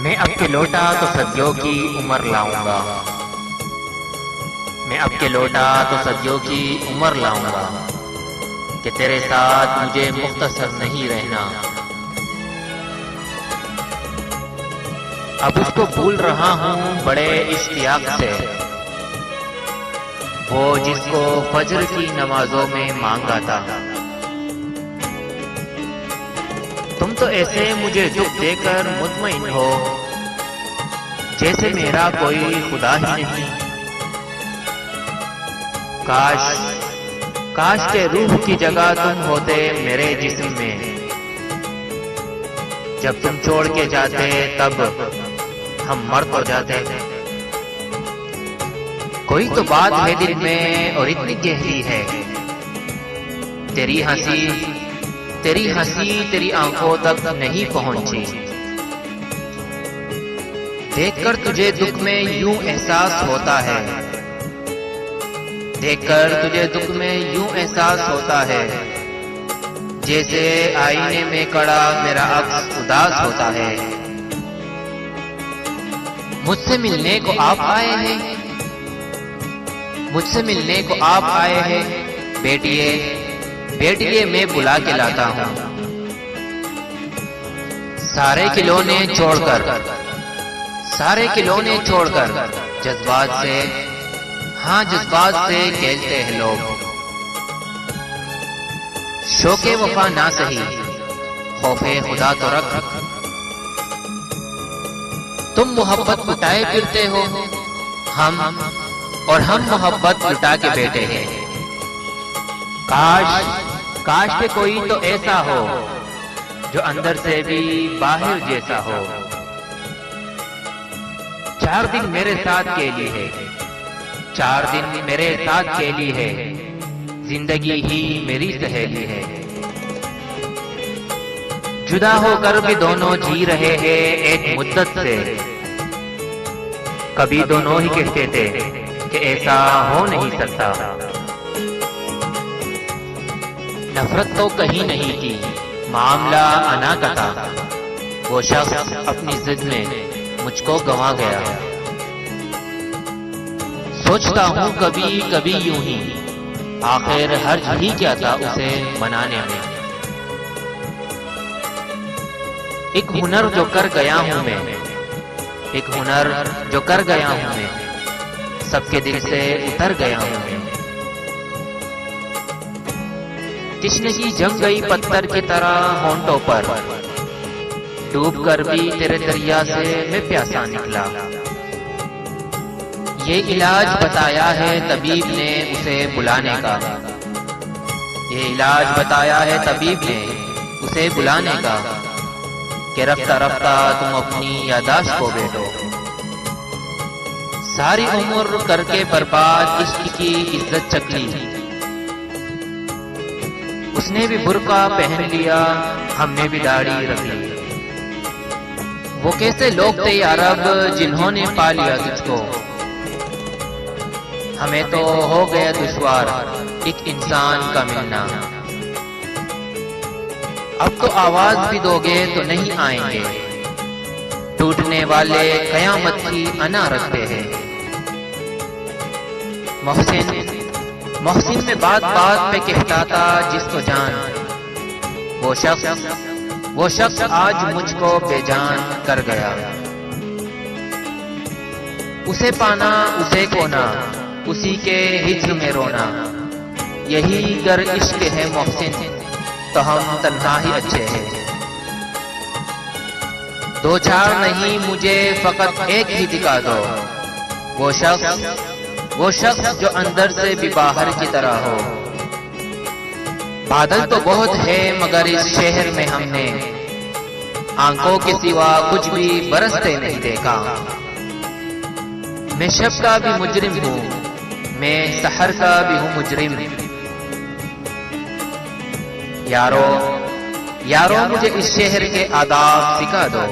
मैं अब के लौटा तो सदियों की उम्र लाऊंगा। मैं अब के लौटा तो सदियों की उम्र लाऊंगा कि तेरे साथ मुझे मुख्तसर नहीं रहना। अब उसको भूल रहा हूँ बड़े इश्तियाक से, वो जिसको फजर की नमाजों में मांगा था। तुम तो ऐसे मुझे दुख देकर मुतमईन हो जैसे मेरा कोई खुदा ही नहीं। काश के रूह की जगह तुम होते मेरे जिस्म में। जब तुम छोड़ के जाते तब हम मर तो जाते। कोई तो बात है दिल में और इतनी गहरी है, तेरी हंसी तेरी आंखों तक नहीं पहुंची। देखकर तुझे दुख में यूं एहसास होता है, देखकर तुझे दुख में यूं एहसास होता है जैसे आईने में खड़ा मेरा अक्स उदास होता है। मुझसे मिलने को आप आए हैं, मुझसे मिलने को आप आए हैं। बेटिए मैं बुला के लाता हूँ। सारे खिलौने छोड़कर जज्बात से खेलते हैं लोग। शौके वफा ना सही, खौफे खुदा तो रख। तुम मोहब्बत लुटाए फिरते हो, हम मोहब्बत लुटा के बैठे हैं। काश के कोई तो ऐसा हो जो अंदर से भी बाहर जैसा हो। 4 दिन मेरे साथ के लिए है, 4 दिन मेरे साथ के लिए है। जिंदगी ही मेरी सहेली है। जुदा होकर भी दोनों जी रहे हैं एक मुद्दत से। कभी दोनों ही कहते थे कि ऐसा हो नहीं सकता। नफरत तो कहीं नहीं थी, मामला अना का था। वो शख्स अपनी जिद में मुझको गंवा गया। सोचता हूँ कभी कभी यूं ही, आखिर हर्ज ही क्या था उसे मनाने में। एक हुनर जो कर गया हूँ मैं, सबके दिल से उतर गया हूँ मैं। तिश्नगी जम गई पत्थर की तरह होंठों पर, डूब कर भी तेरे दरिया से मैं प्यासा निकला। ये इलाज बताया है तबीब ने उसे बुलाने का, ये इलाज बताया है तबीब ने उसे बुलाने का कि रफ्ता रफ्ता तुम अपनी यादाश्त को बैठो। सारी उम्र करके बर्बाद इश्क की इज्जत चकली। उसने भी बुर्का पहन लिया, हमने भी दाढ़ी रख ली। वो कैसे लोग थे यार अब जिन्होंने पा लिया तुझको। हमें तो हो गया दुश्वार एक इंसान का मिलना। अब तो आवाज भी दोगे तो नहीं आएंगे। टूटने वाले कयामत की अना रखते हैं। मोहसिन में बात पे कहता था जिसको जान, वो शख्स आज मुझको बेजान कर गया। उसे पाना उसे खोना, उसी के हिज्र में रोना। यही गर इश्क है मोहसिन तो हम तन्हा ही अच्छे हैं। 2-4 नहीं मुझे फकत एक ही दिखा दो। वो शख्स जो अंदर से भी बाहर की तरह हो। बादल तो बहुत है मगर इस शहर में हमने आंखों के सिवा कुछ भी बरसते नहीं देखा। मैं शब का भी मुजरिम हूँ, मैं सहर का भी हूँ मुजरिम। यारो मुझे इस शहर के आदाब सिखा दो।